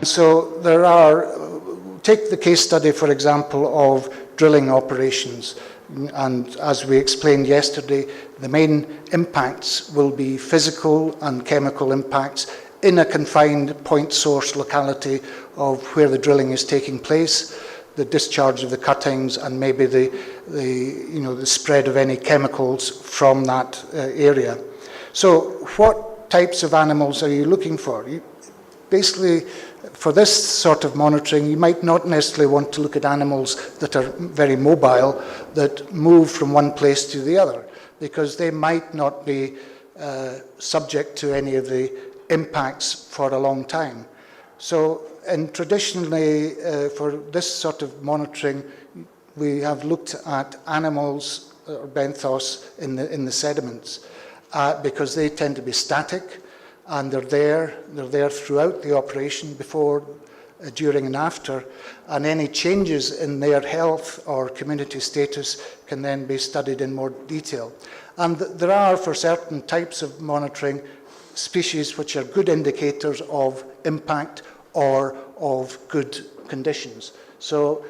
so there are, take the case study, for example, of drilling operations. And as we explained yesterday, the main impacts will be physical and chemical impacts in a confined point source locality of where the drilling is taking place, the discharge of the cuttings, and maybe the spread of any chemicals from that area. So what types of animals are you looking for? Basically, for this sort of monitoring, you might not necessarily want to look at animals that are very mobile, that move from one place to the other, because they might not be subject to any of the impacts for a long time. So, and traditionally, for this sort of monitoring, we have looked at animals or benthos in the sediments because they tend to be static, and they're there throughout the operation, before, during and after, and any changes in their health or community status can then be studied in more detail. And there are, for certain types of monitoring, species which are good indicators of impact or of good conditions. So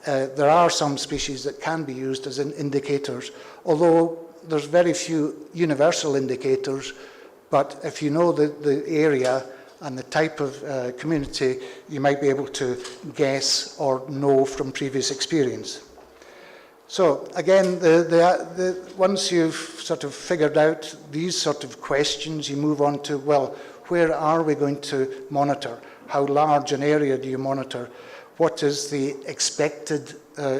there are some species that can be used as indicators, although there's very few universal indicators. But if you know the area and the type of community, you might be able to guess or know from previous experience. So again, once you've sort of figured out these sort of questions, you move on to, well, where are we going to monitor? How large an area do you monitor? What is the expected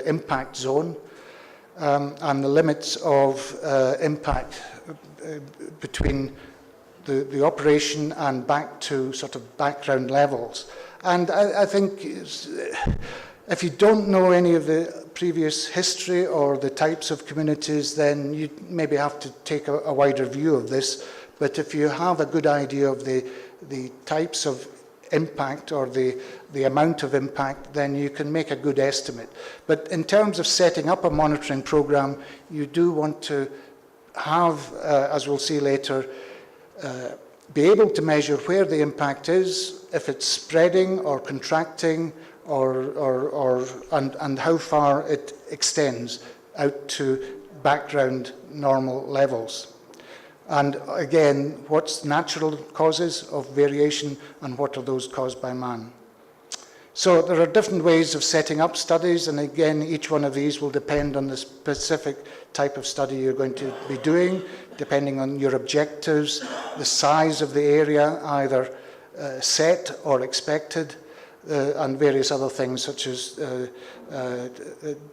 impact zone? And the limits of impact between the operation and back to sort of background levels. And I think if you don't know any of the previous history or the types of communities, then you maybe have to take a wider view of this. But if you have a good idea of the types of impact or the amount of impact, then you can make a good estimate. But in terms of setting up a monitoring program, you do want to have, as we'll see later, be able to measure where the impact is, if it's spreading or contracting, and how far it extends out to background normal levels. And again, what's natural causes of variation and what are those caused by man? So there are different ways of setting up studies, and again, each one of these will depend on the specific type of study you're going to be doing, depending on your objectives, the size of the area, either set or expected, and various other things such as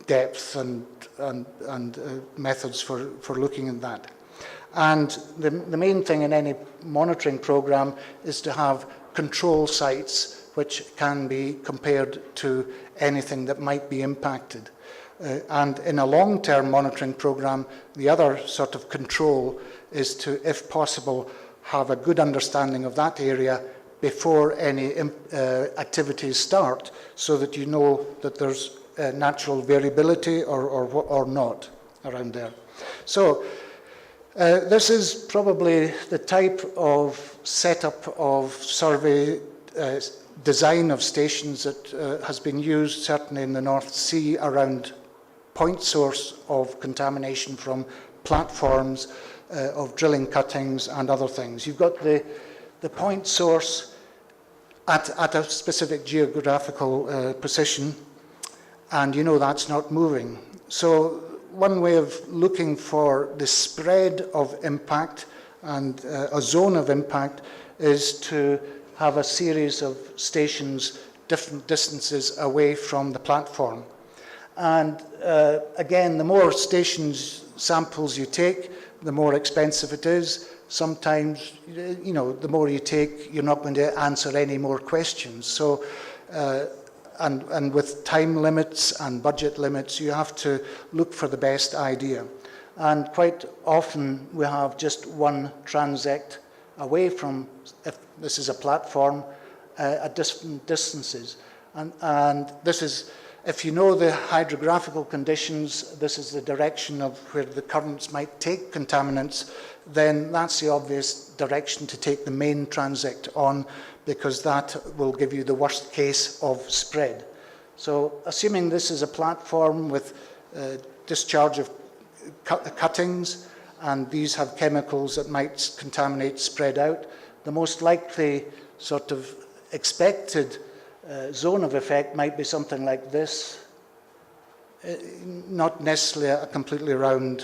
depth and methods for looking at that. And the main thing in any monitoring program is to have control sites which can be compared to anything that might be impacted. And in a long-term monitoring program, the other sort of control is to, if possible, have a good understanding of that area before any activities start, so that you know that there's natural variability or not around there. So this is probably the type of setup of survey design of stations that has been used certainly in the North Sea around point source of contamination from platforms, of drilling cuttings and other things. You've got the point source at a specific geographical position, and you know that's not moving. So one way of looking for the spread of impact and a zone of impact is to have a series of stations different distances away from the platform. And again, the more stations samples you take, the more expensive it is. Sometimes, you know, the more you take, you're not going to answer any more questions. So, and with time limits and budget limits, you have to look for the best idea. And quite often we have just one transect away from, if this is a platform, at different distances. And this is If you know the hydrographical conditions, this is the direction of where the currents might take contaminants, then that's the obvious direction to take the main transect on, because that will give you the worst case of spread. So assuming this is a platform with discharge of cuttings, and these have chemicals that might contaminate spread out, the most likely sort of expected zone of effect might be something like this, not necessarily a completely round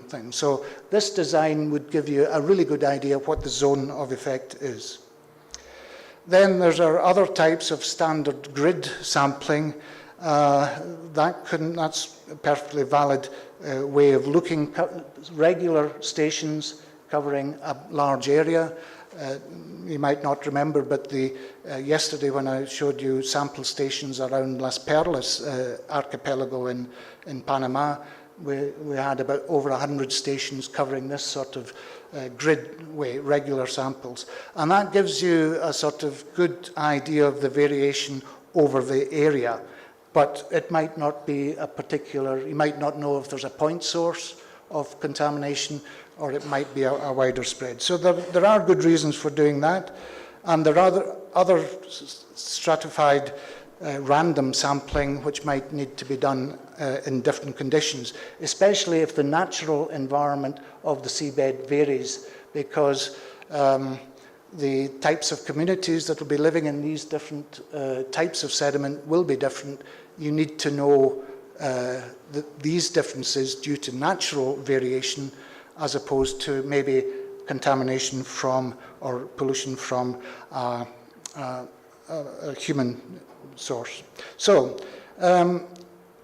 thing. So this design would give you a really good idea of what the zone of effect is. Then there's our other types of standard grid sampling. That's a perfectly valid way of looking. Regular stations covering a large area. You might not remember, but yesterday when I showed you sample stations around Las Perlas archipelago in Panama, we had about over 100 stations covering this sort of grid way, regular samples. And that gives you a sort of good idea of the variation over the area. But it might not be a particular, you might not know if there's a point source of contamination, or it might be a wider spread. So there are good reasons for doing that. And there are other stratified random sampling which might need to be done in different conditions, especially if the natural environment of the seabed varies, because the types of communities that will be living in these different types of sediment will be different. You need to know these differences due to natural variation, as opposed to maybe contamination from or pollution from a human source. So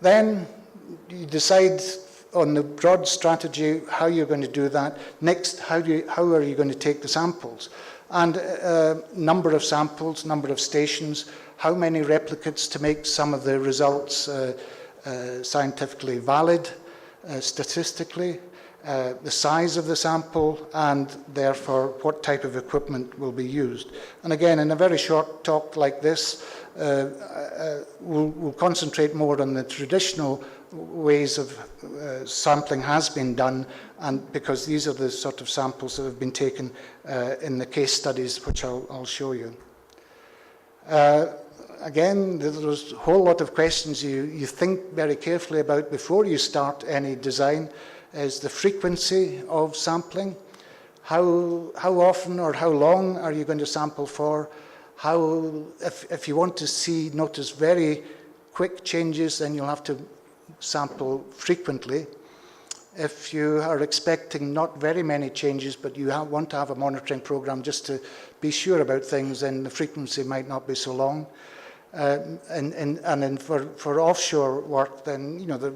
then you decide on the broad strategy how you're going to do that. Next, how are you going to take the samples? And number of samples, number of stations, how many replicates to make some of the results scientifically valid, statistically, the size of the sample, and therefore what type of equipment will be used. And again, in a very short talk like this, we'll concentrate more on the traditional ways of sampling has been done, and because these are the sort of samples that have been taken in the case studies, which I'll show you. Again, there's a whole lot of questions you think very carefully about before you start any design. Is the frequency of sampling. How often or how long are you going to sample for? If you want to notice very quick changes, then you'll have to sample frequently. If you are expecting not very many changes, but you want to have a monitoring program just to be sure about things, then the frequency might not be so long. And then for offshore work, then the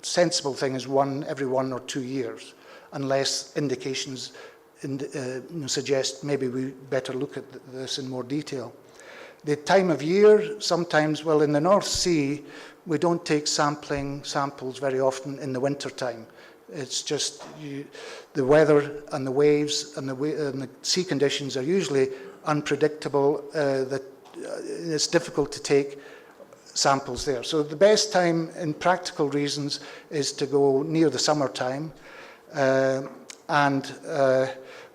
sensible thing is every 1 or 2 years, unless indications suggest maybe we better look at this in more detail. The time of year, sometimes, well, in the North Sea, we don't take samples very often in the winter time. It's just the weather and the waves and the sea conditions are usually unpredictable, that it's difficult to take samples there. So the best time, in practical reasons, is to go near the summertime, and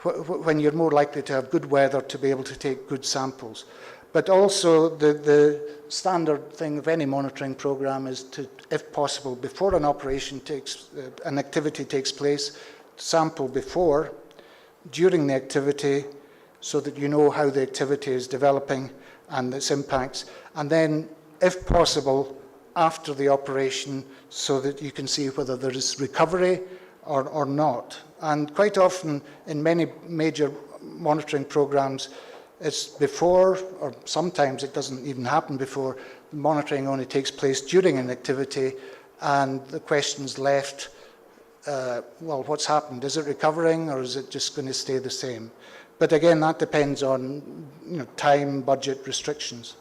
when you're more likely to have good weather to be able to take good samples. But also the standard thing of any monitoring program is to, if possible, before an activity takes place, sample before, during the activity, so that you know how the activity is developing and its impacts, and then, if possible, after the operation, so that you can see whether there is recovery or not. And quite often, in many major monitoring programs, it's before, or sometimes it doesn't even happen before. The monitoring only takes place during an activity, and the question's left, well, what's happened? Is it recovering, or is it just going to stay the same? But again, that depends on time, budget, restrictions.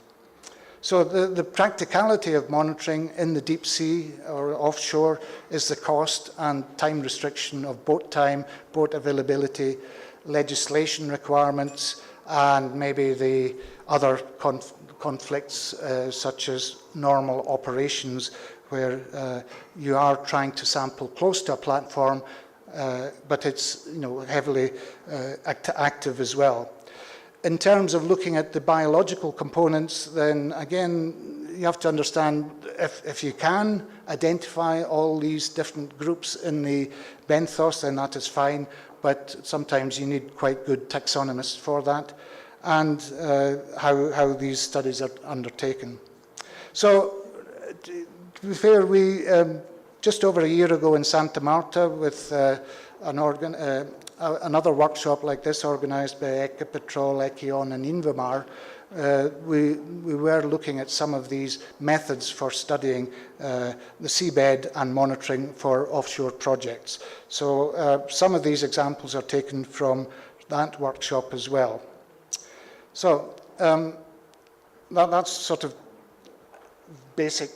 So the practicality of monitoring in the deep sea or offshore is the cost and time restriction of boat time, boat availability, legislation requirements, and maybe the other conflicts such as normal operations where you are trying to sample close to a platform, but it's heavily active as well. In terms of looking at the biological components, then again, you have to understand if you can identify all these different groups in the benthos, then that is fine, but sometimes you need quite good taxonomists for that, and how these studies are undertaken. So, to be fair, we, just over a year ago in Santa Marta with another workshop like this organised by Ecopetrol, Echion and Invamar, we were looking at some of these methods for studying the seabed and monitoring for offshore projects. So some of these examples are taken from that workshop as well. So that's sort of basic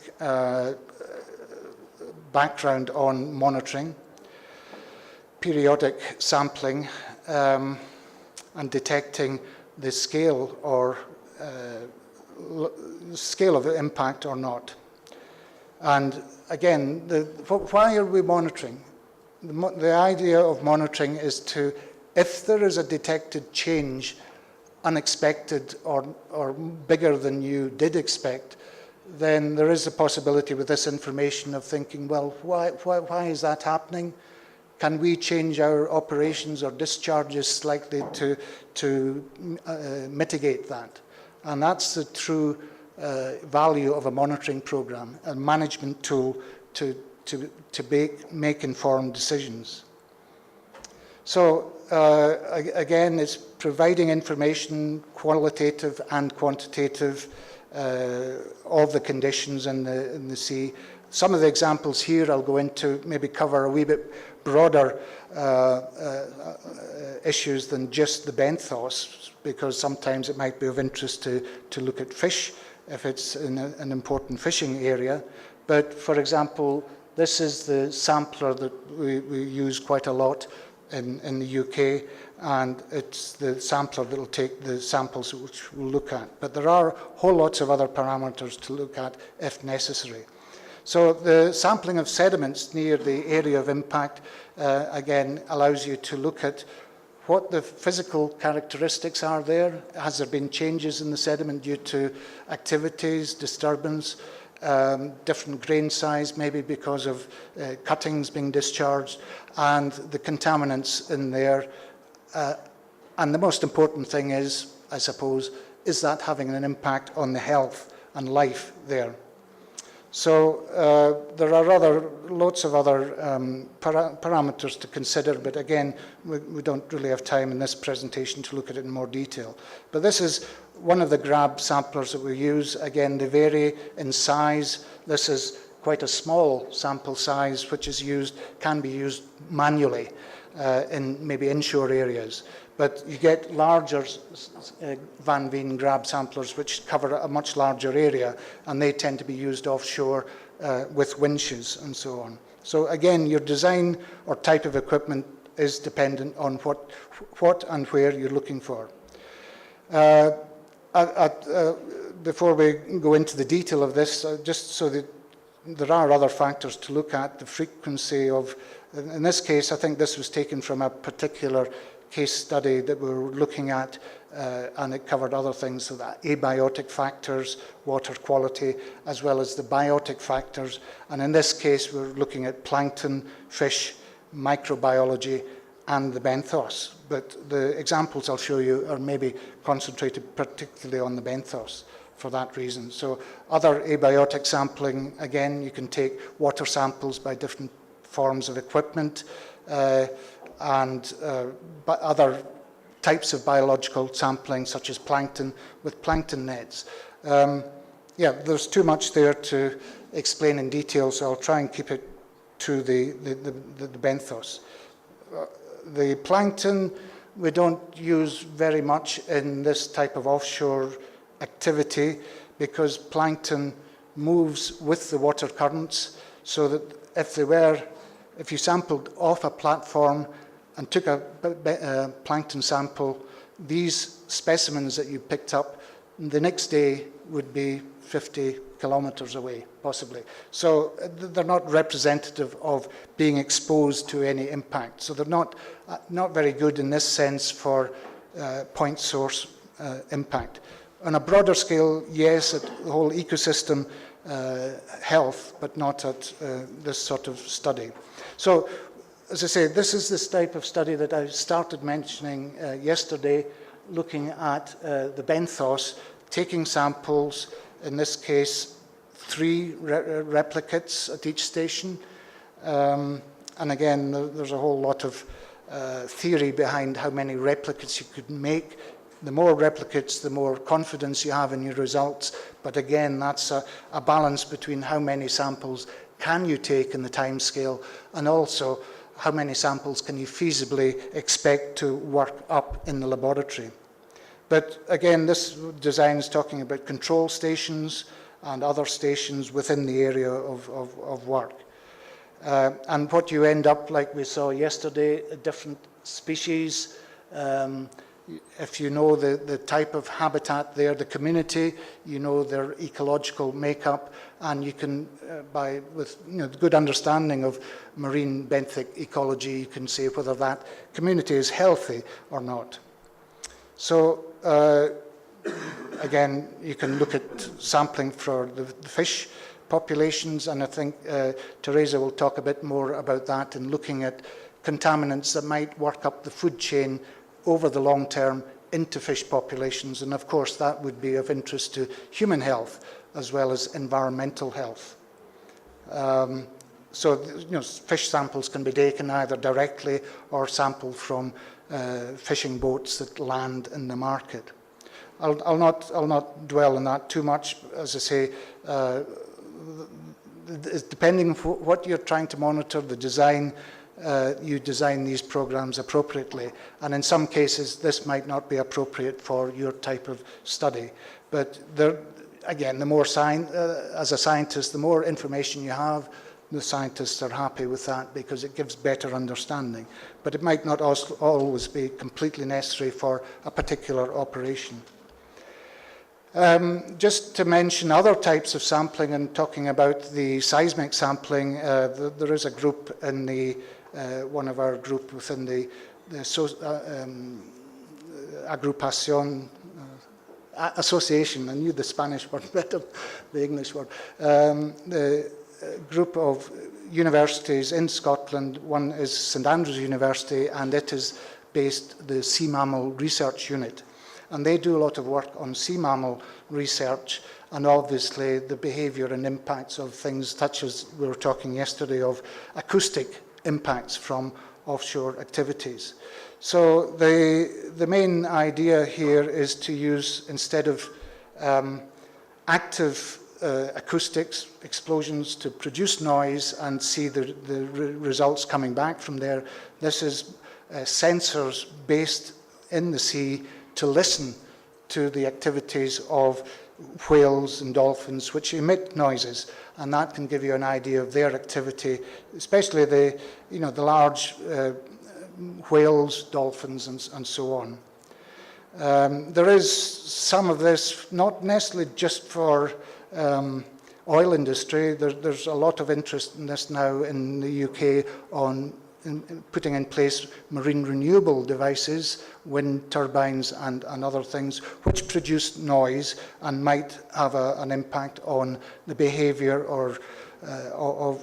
background on monitoring, periodic sampling, and detecting the scale or scale of impact or not. And again, why are we monitoring? The idea of monitoring is to, if there is a detected change, unexpected or bigger than you did expect, then there is a possibility with this information of thinking, well, why is that happening? Can we change our operations or discharges slightly to mitigate that? And that's the true value of a monitoring program, a management tool to make informed decisions. So again, it's providing information, qualitative and quantitative, of the conditions in the sea. Some of the examples here I'll go into maybe cover a wee bit broader issues than just the benthos, because sometimes it might be of interest to look at fish if it's in an important fishing area. But for example, this is the sampler that we use quite a lot in the UK, and it's the sampler that will take the samples which we'll look at. But there are whole lots of other parameters to look at if necessary. So the sampling of sediments near the area of impact, again, allows you to look at what the physical characteristics are there. Has there been changes in the sediment due to activities, disturbance, different grain size, maybe because of cuttings being discharged, and the contaminants in there. And the most important thing is, I suppose, is that having an impact on the health and life there? So there are lots of other parameters to consider, but again, we don't really have time in this presentation to look at it in more detail. But this is one of the grab samplers that we use. Again, they vary in size. This is quite a small sample size, which can be used manually in maybe inshore areas. But you get larger Van Veen grab samplers which cover a much larger area, and they tend to be used offshore with winches and so on. So again, your design or type of equipment is dependent on what and where you're looking for. Before we go into the detail of this, just so that there are other factors to look at, the frequency of, in this case, I think this was taken from a particular case study that we were looking at, and it covered other things, so that abiotic factors, water quality, as well as the biotic factors. And in this case, we're looking at plankton, fish, microbiology, and the benthos. But the examples I'll show you are maybe concentrated particularly on the benthos for that reason. So other abiotic sampling, again, you can take water samples by different forms of equipment, and other types of biological sampling, such as plankton, with plankton nets. Yeah, there's too much there to explain in detail, so I'll try and keep it to the benthos. The plankton we don't use very much in this type of offshore activity, because plankton moves with the water currents, so that if you sampled off a platform and took a plankton sample, these specimens that you picked up, the next day would be 50 kilometres away, possibly. So they're not representative of being exposed to any impact. So they're not very good in this sense for point source impact. On a broader scale, yes, at the whole ecosystem health, but not at this sort of study. So, as I say, this is this type of study that I started mentioning yesterday, looking at the benthos, taking samples, in this case, 3 replicates at each station. And again, there's a whole lot of theory behind how many replicates you could make. The more replicates, the more confidence you have in your results. But again, that's a balance between how many samples can you take in the time scale, and also how many samples can you feasibly expect to work up in the laboratory. But again, this design is talking about control stations and other stations within the area of work. And what you end up, like we saw yesterday, different species. If you know the type of habitat there, the community, you know their ecological makeup, and you can, with good understanding of marine benthic ecology, you can say whether that community is healthy or not. So again, you can look at sampling for the fish populations, and I think Teresa will talk a bit more about that in looking at contaminants that might work up the food chain over the long term into fish populations, and of course that would be of interest to human health as well as environmental health. So fish samples can be taken either directly or sampled from fishing boats that land in the market. I'll not dwell on that too much. As I say, depending on what you're trying to monitor, the design, you design these programs appropriately, and in some cases this might not be appropriate for your type of study. But again, the more as a scientist, the more information you have, the scientists are happy with that because it gives better understanding. But it might not always be completely necessary for a particular operation. Just to mention other types of sampling and talking about the seismic sampling, there is a group in the one of our group within the association. I knew the Spanish word better, the English word. The group of universities in Scotland. One is St Andrews University, and it is based the Sea Mammal Research Unit. And they do a lot of work on sea mammal research, and obviously the behaviour and impacts of things such as we were talking yesterday of acoustic impacts from offshore activities. So the main idea here is to use, instead of active acoustics, explosions to produce noise and see the results coming back from there, this is sensors based in the sea to listen to the activities of whales and dolphins which emit noises, and that can give you an idea of their activity, especially the large whales, dolphins, and so on. There is some of this, not necessarily just for oil industry. There's a lot of interest in this now in the UK on putting in place marine renewable devices, wind turbines and other things, which produce noise and might have an impact on the behaviour of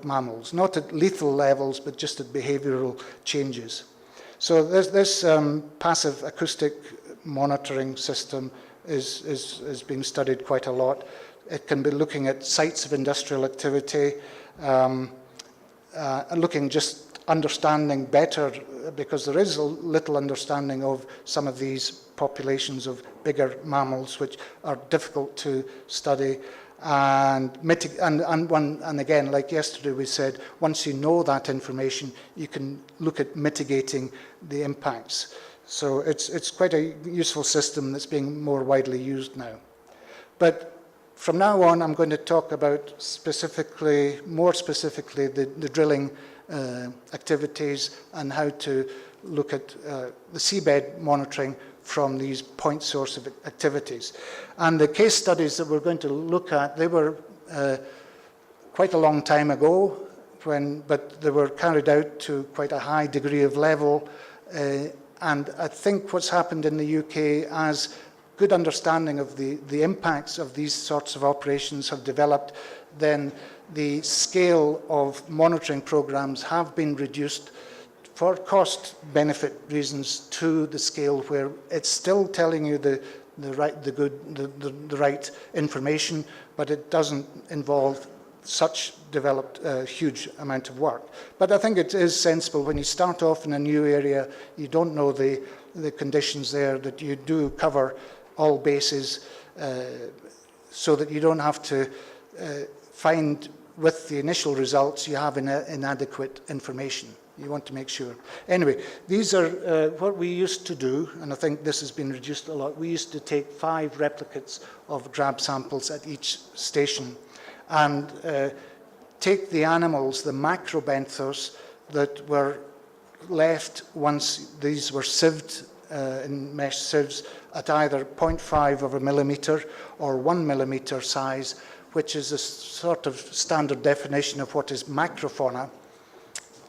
mammals. Not at lethal levels, but just at behavioural changes. So this passive acoustic monitoring system is being studied quite a lot. It can be looking at sites of industrial activity, and looking just understanding better, because there is a little understanding of some of these populations of bigger mammals which are difficult to study, and again, like yesterday we said, once you know that information, you can look at mitigating the impacts. So it's quite a useful system that's being more widely used now. But from now on, I'm going to talk about more specifically, the drilling activities and how to look at the seabed monitoring from these point source of activities. And the case studies that we're going to look at, they were quite a long time ago, but they were carried out to quite a high degree of level. And I think what's happened in the UK, as good understanding of the impacts of these sorts of operations have developed, then the scale of monitoring programs have been reduced for cost-benefit reasons to the scale where it's still telling you the right information, but it doesn't involve such developed huge amount of work. But I think it is sensible when you start off in a new area, you don't know the conditions there, that you do cover all bases so that you don't have to find with the initial results you have inadequate information. You want to make sure. Anyway, these are what we used to do, and I think this has been reduced a lot. We used to take 5 replicates of grab samples at each station and take the animals, the macrobenthos, that were left once these were sieved in mesh sieves at either 0.5 of a millimetre or 1 millimetre size, which is a sort of standard definition of what is macrofauna.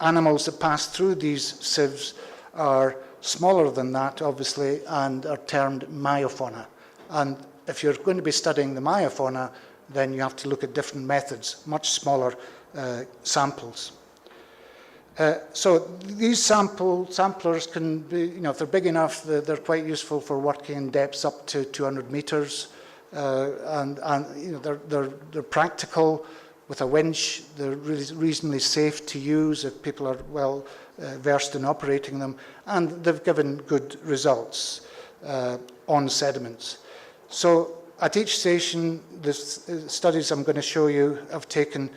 Animals that pass through these sieves are smaller than that, obviously, and are termed myofauna. And if you're going to be studying the myofauna, then you have to look at different methods, much smaller samples. So these samplers can be, if they're big enough, they're quite useful for working in depths up to 200 meters. They're practical with a winch. They're reasonably safe to use if people are well versed in operating them, and they've given good results on sediments. So at each station, the studies I'm going to show you have taken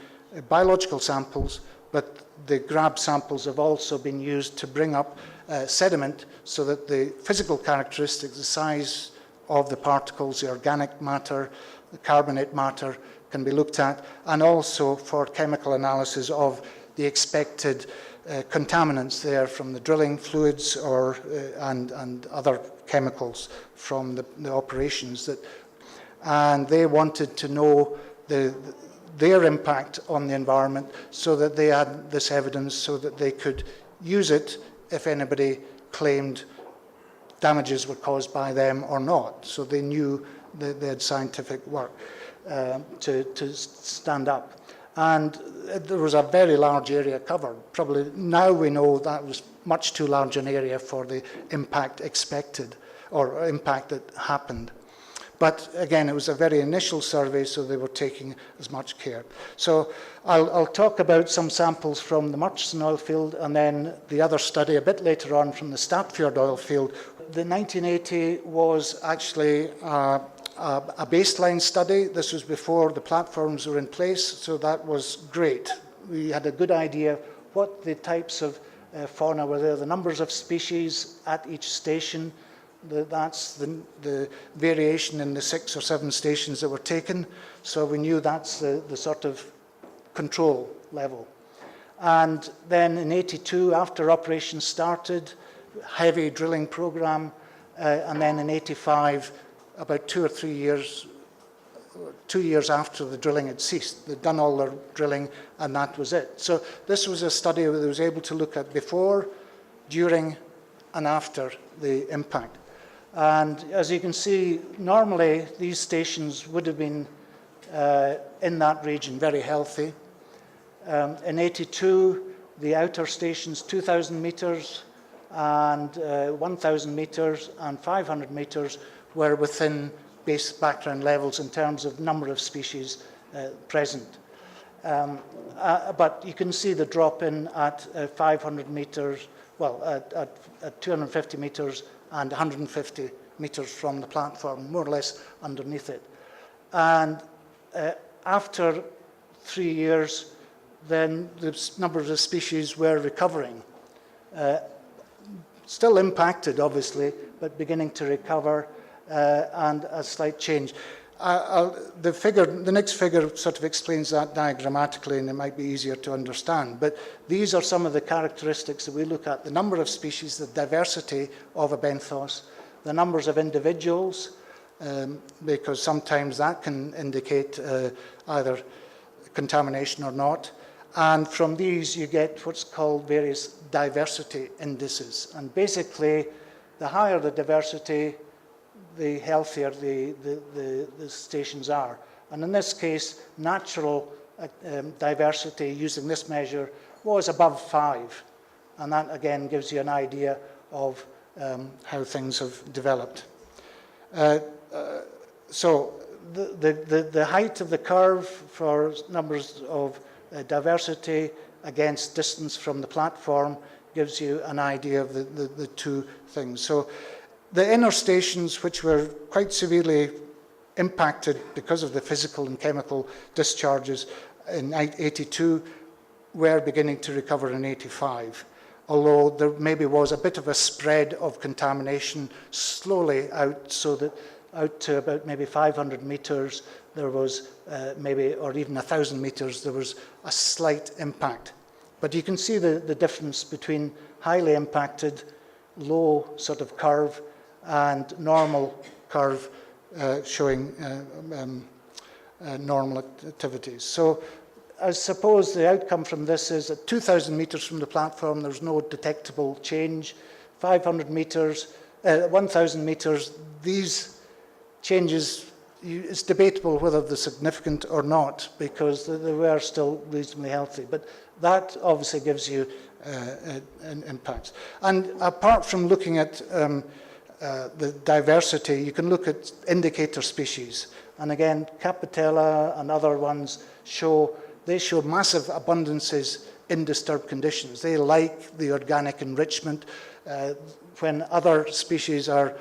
biological samples, but the grab samples have also been used to bring up sediment so that the physical characteristics, the size of the particles, the organic matter, the carbonate matter can be looked at, and also for chemical analysis of the expected contaminants there from the drilling fluids and other chemicals from the operations. And they wanted to know their impact on the environment so that they had this evidence so that they could use it if anybody claimed damages were caused by them or not. So they knew that they had scientific work to stand up. And there was a very large area covered. Probably now we know that was much too large an area for the impact expected or impact that happened. But again, it was a very initial survey, so they were taking as much care. So I'll talk about some samples from the Murchison oil field and then the other study a bit later on from the Statfjord oil field. The 1980 was actually a baseline study. This was before the platforms were in place, so that was great. We had a good idea what the types of fauna were there, the numbers of species at each station. That's the variation in the 6 or 7 stations that were taken. So we knew that's the sort of control level. And then in 82, after operations started, heavy drilling program, and then in 85, about 2 or 3 years, 2 years after the drilling had ceased. They'd done all their drilling, and that was it. So this was a study that was able to look at before, during, and after the impact. And as you can see, normally these stations would have been in that region, very healthy. In 82, the outer stations, 2,000 meters and 1,000 meters and 500 meters were within base background levels in terms of number of species present. But you can see the drop in at 500 meters, well, at 250 meters and 150 meters from the platform, more or less underneath it. And after 3 years, then the numbers of species were recovering. Still impacted, obviously, but beginning to recover, and a slight change. The next figure sort of explains that diagrammatically, and it might be easier to understand. But these are some of the characteristics that we look at: the number of species, the diversity of a benthos, the numbers of individuals, because sometimes that can indicate either contamination or not. And from these you get what's called various diversity indices. And basically, the higher the diversity, the healthier the stations are. And in this case, natural diversity using this measure was above 5. And that again gives you an idea of how things have developed. So the height of the curve for numbers of diversity against distance from the platform gives you an idea of the two things. So the inner stations, which were quite severely impacted because of the physical and chemical discharges in 82, were beginning to recover in 85. Although there maybe was a bit of a spread of contamination slowly out, so that out to about maybe 500 meters, there was maybe, or even 1,000 meters, there was a slight impact. But you can see the difference between highly impacted, low sort of curve, and normal curve showing normal activities. So I suppose the outcome from this is that 2,000 meters from the platform, there's no detectable change. 500 meters, 1,000 meters, these changes, it's debatable whether they're significant or not, because they were still reasonably healthy. But that obviously gives you an impact. And apart from looking at the diversity, you can look at indicator species. And again, Capitella and other ones show massive abundances in disturbed conditions. They like the organic enrichment. When other species are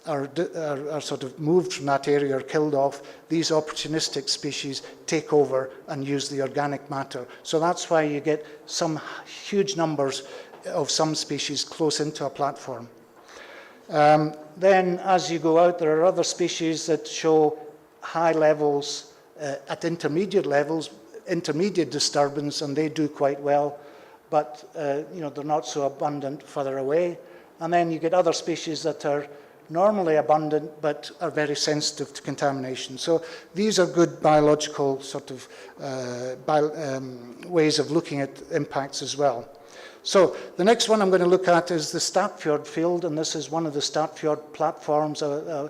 sort of moved from that area or killed off, these opportunistic species take over and use the organic matter. So that's why you get some huge numbers of some species close into a platform. Then as you go out, there are other species that show high levels at intermediate levels, intermediate disturbance, and they do quite well, but they're not so abundant further away. And then you get other species that are normally abundant but are very sensitive to contamination. So these are good biological sort of ways of looking at impacts as well. So the next one I'm going to look at is the Statfjord field, and this is one of the Statfjord platforms, a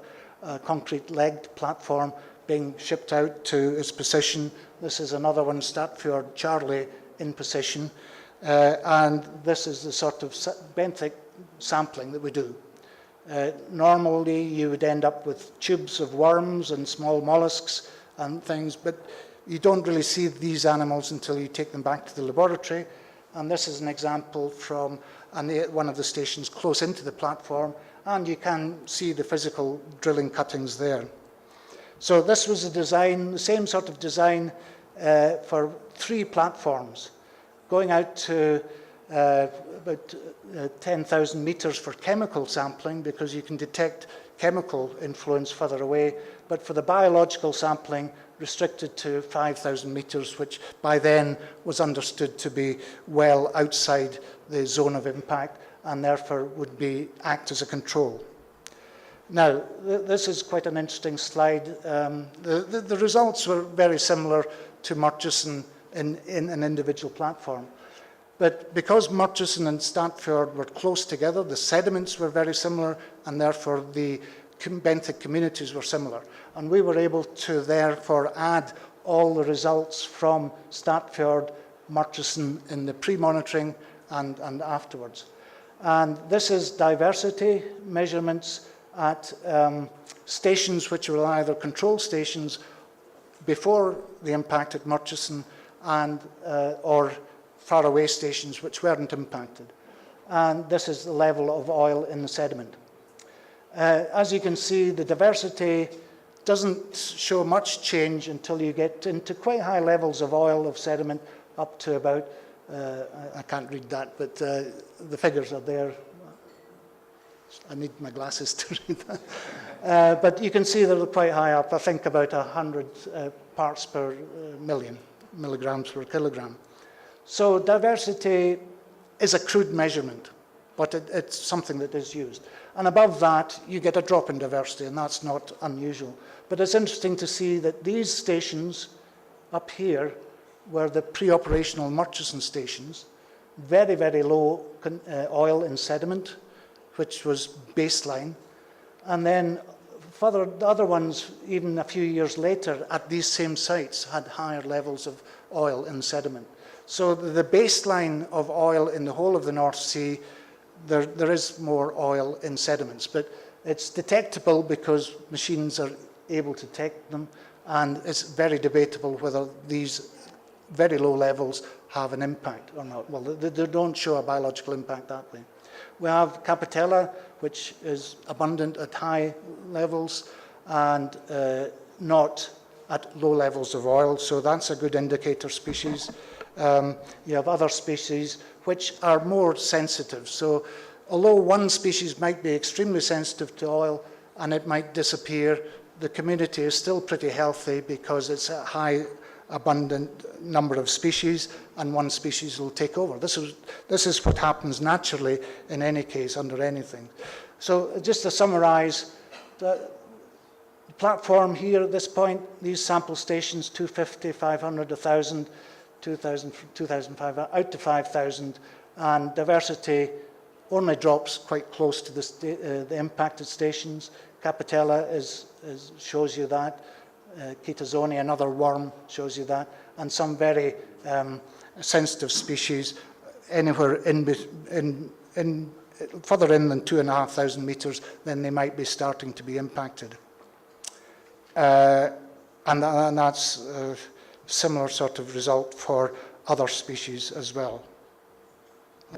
concrete-legged platform being shipped out to its position. This is another one, Statfjord Charlie, in position. And this is the sort of benthic sampling that we do. Normally, you would end up with tubes of worms and small mollusks and things, but you don't really see these animals until you take them back to the laboratory. And this is an example from one of the stations close into the platform, and you can see the physical drilling cuttings there. So this was a design, the same sort of design for 3 platforms, going out to about 10,000 meters for chemical sampling, because you can detect chemical influence further away, but for the biological sampling, restricted to 5,000 meters, which by then was understood to be well outside the zone of impact and therefore would act as a control. Now, this is quite an interesting slide. The results were very similar to Murchison in an individual platform. But because Murchison and Statfjord were close together, the sediments were very similar, and therefore the benthic communities were similar. And we were able to therefore add all the results from Statfjord, Murchison in the pre-monitoring and afterwards. And this is diversity measurements at stations which were either control stations before the impact at Murchison and or faraway stations which weren't impacted. And this is the level of oil in the sediment. As you can see, the diversity doesn't show much change until you get into quite high levels of oil of sediment, up to about, I can't read that, but the figures are there. I need my glasses to read that. But you can see they're quite high up, I think about 100 parts per million, milligrams per kilogram. So diversity is a crude measurement. but it's something that is used. And above that, you get a drop in diversity, and that's not unusual. But it's interesting to see that these stations up here were the pre-operational Murchison stations, very, very low oil in sediment, which was baseline. And then further, the other ones, even a few years later, at these same sites, had higher levels of oil in sediment. So the baseline of oil in the whole of the North Sea, there is more oil in sediments, but it's detectable because machines are able to detect them, and it's very debatable whether these very low levels have an impact or not. Well, they don't show a biological impact that way. We have Capitella, which is abundant at high levels and not at low levels of oil, so that's a good indicator species. You have other species which are more sensitive. So although one species might be extremely sensitive to oil and it might disappear, the community is still pretty healthy because it's a high abundant number of species, and one species will take over. This is what happens naturally in any case under anything. So just to summarize, the platform here at this point, these sample stations, 250, 500, 1,000, 2,000, 2,500, out to 5,000, and diversity only drops quite close to the impacted stations. Capitella shows you that. Ketazoni, another worm, shows you that, and some very sensitive species anywhere further in than 2,500 meters, then they might be starting to be impacted. And that's a similar sort of result for other species as well.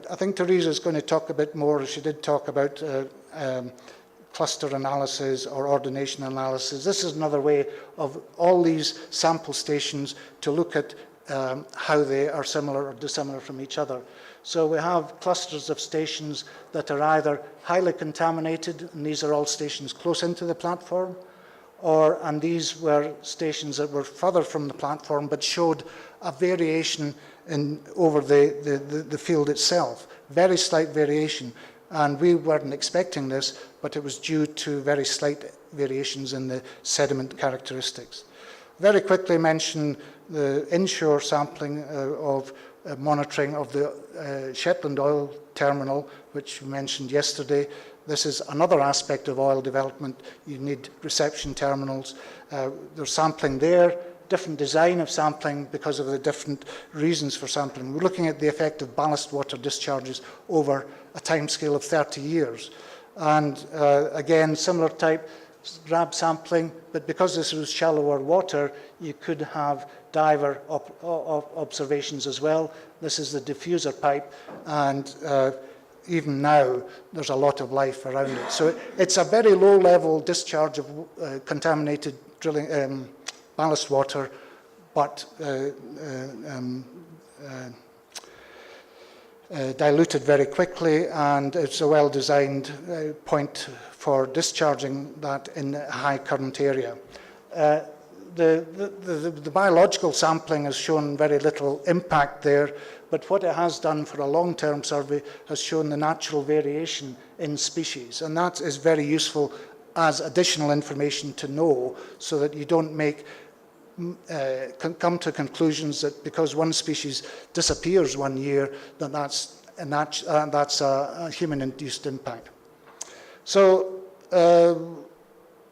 I think Teresa is going to talk a bit more. She did talk about cluster analysis or ordination analysis. This is another way of all these sample stations to look at how they are similar or dissimilar from each other. So we have clusters of stations that are either highly contaminated, and these are all stations close into the platform, and these were stations that were further from the platform but showed a variation over the field itself, very slight variation. And we weren't expecting this, but it was due to very slight variations in the sediment characteristics. Very quickly mention the inshore sampling of monitoring of the Shetland oil terminal, which we mentioned yesterday. This is another aspect of oil development. You need reception terminals. There's sampling there, different design of sampling because of the different reasons for sampling. We're looking at the effect of ballast water discharges over a timescale of 30 years. And again, similar type grab sampling, but because this was shallower water, you could have diver observations as well. This is the diffuser pipe, and even now there's a lot of life around it. So it's a very low level discharge of contaminated drilling ballast water, but diluted very quickly, and it's a well-designed point for discharging that in a high current area. The biological sampling has shown very little impact there, but what it has done for a long-term survey has shown the natural variation in species, and that is very useful as additional information to know, so that you don't come to conclusions that because one species disappears one year, that that's a human-induced impact. So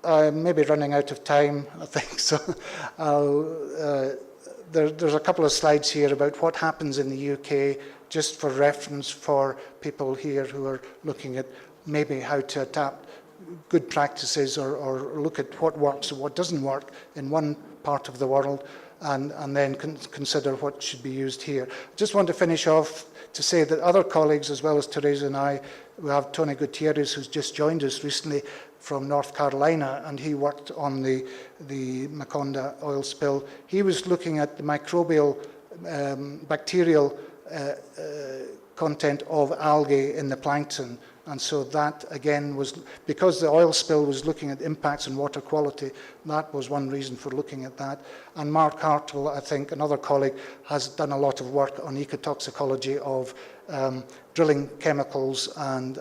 I may be running out of time, I think, so there's a couple of slides here about what happens in the UK, just for reference for people here who are looking at maybe how to adapt good practices or look at what works and what doesn't work in one part of the world, and then consider what should be used here. I just want to finish off to say that other colleagues, as well as Teresa and I, we have Tony Gutierrez, who's just joined us recently from North Carolina, and he worked on the Maconda oil spill. He was looking at the microbial, bacterial content of algae in the plankton, And so that, again, was, because the oil spill was looking at impacts on water quality, that was one reason for looking at that. And Mark Hartle, I think, another colleague, has done a lot of work on ecotoxicology of drilling chemicals and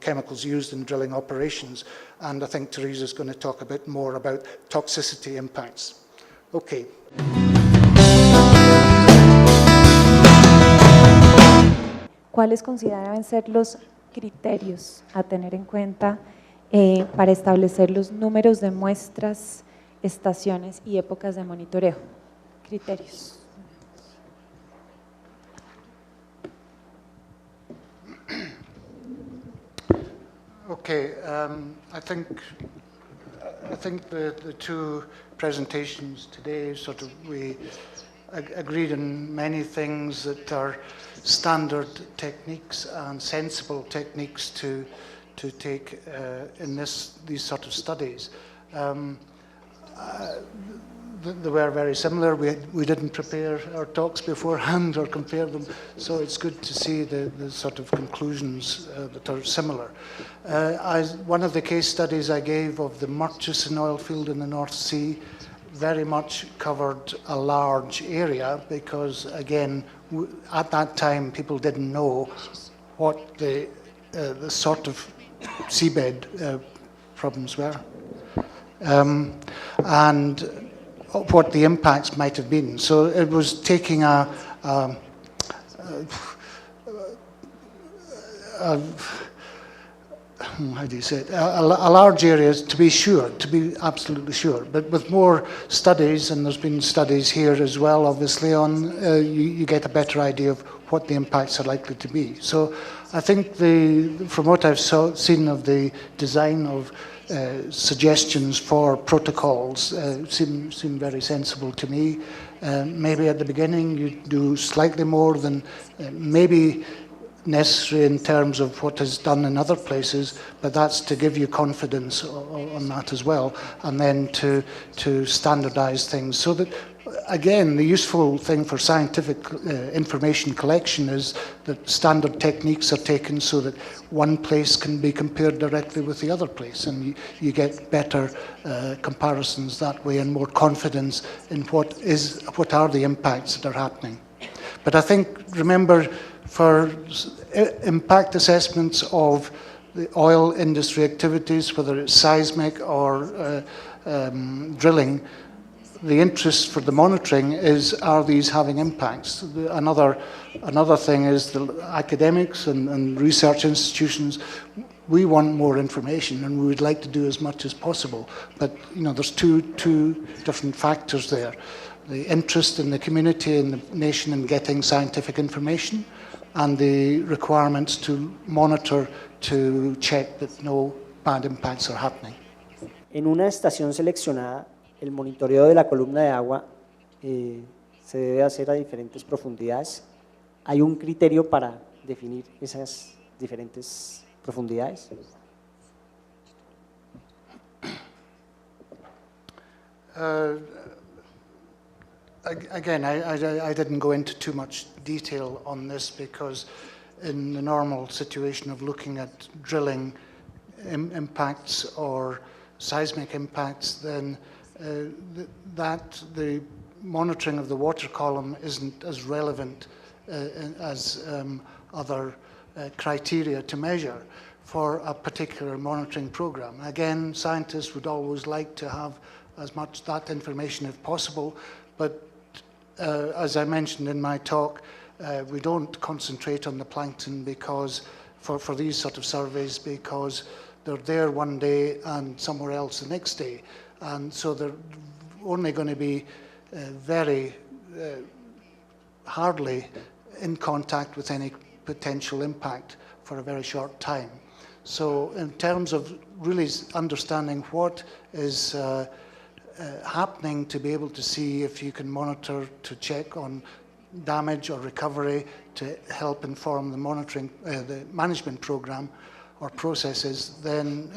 chemicals used in drilling operations. And I think Teresa is going to talk a bit more about toxicity impacts. Okay. ¿Cuáles consideran ser los criterios a tener en cuenta para establecer los números de muestras, estaciones y épocas de monitoreo? Criterios. Okay, I think the two presentations today sort of we agreed on many things that are standard techniques and sensible techniques to take in these sort of studies. They were very similar. We didn't prepare our talks beforehand or compare them, so it's good to see the sort of conclusions that are similar. One of the case studies I gave of the Murchison oil field in the North Sea very much covered a large area because, again, at that time people didn't know what the sort of seabed problems were. And what the impacts might have been. So it was taking how do you say it, a large area to be sure, to be absolutely sure, but with more studies, and there's been studies here as well, obviously, on you get a better idea of what the impacts are likely to be. So I think from what I've seen of the design of suggestions for protocols seem very sensible to me. Maybe at the beginning you do slightly more than maybe necessary in terms of what is done in other places, but that's to give you confidence on that as well, and then to standardize things so that, again, the useful thing for scientific information collection is that standard techniques are taken so that one place can be compared directly with the other place, and you get better comparisons that way and more confidence in what are the impacts that are happening. But I think, remember, for impact assessments of the oil industry activities, whether it's seismic or drilling, the interest for the monitoring is, are these having impacts? Another thing is the academics and research institutions, we want more information and we would like to do as much as possible. But there's two different factors there. The interest in the community and the nation in getting scientific information, and the requirements to monitor to check that no bad impacts are happening. En una estación seleccionada, el monitoreo de la columna de agua se debe hacer a diferentes profundidades. ¿Hay un criterio para definir esas diferentes profundidades? Again, I didn't go into too much detail on this because in the normal situation of looking at drilling impacts or seismic impacts, then the monitoring of the water column isn't as relevant as other criteria to measure for a particular monitoring program. Again, scientists would always like to have as much that information if possible, but as I mentioned in my talk, we don't concentrate on the plankton because for these sort of surveys because they're there one day and somewhere else the next day. And so they're only going to be very hardly in contact with any potential impact for a very short time. So in terms of really understanding what is happening, to be able to see if you can monitor to check on damage or recovery to help inform the monitoring, the management program or processes, then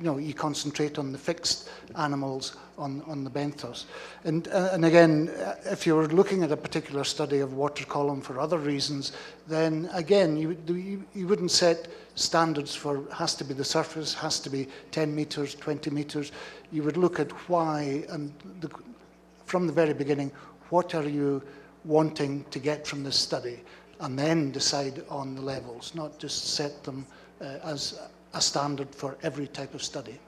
you concentrate on the fixed animals on the benthos. And again, if you were looking at a particular study of water column for other reasons, then again, you wouldn't set standards for has to be the surface, has to be 10 meters, 20 meters. You would look at why, and from the very beginning, what are you wanting to get from this study, and then decide on the levels, not just set them as a standard for every type of study.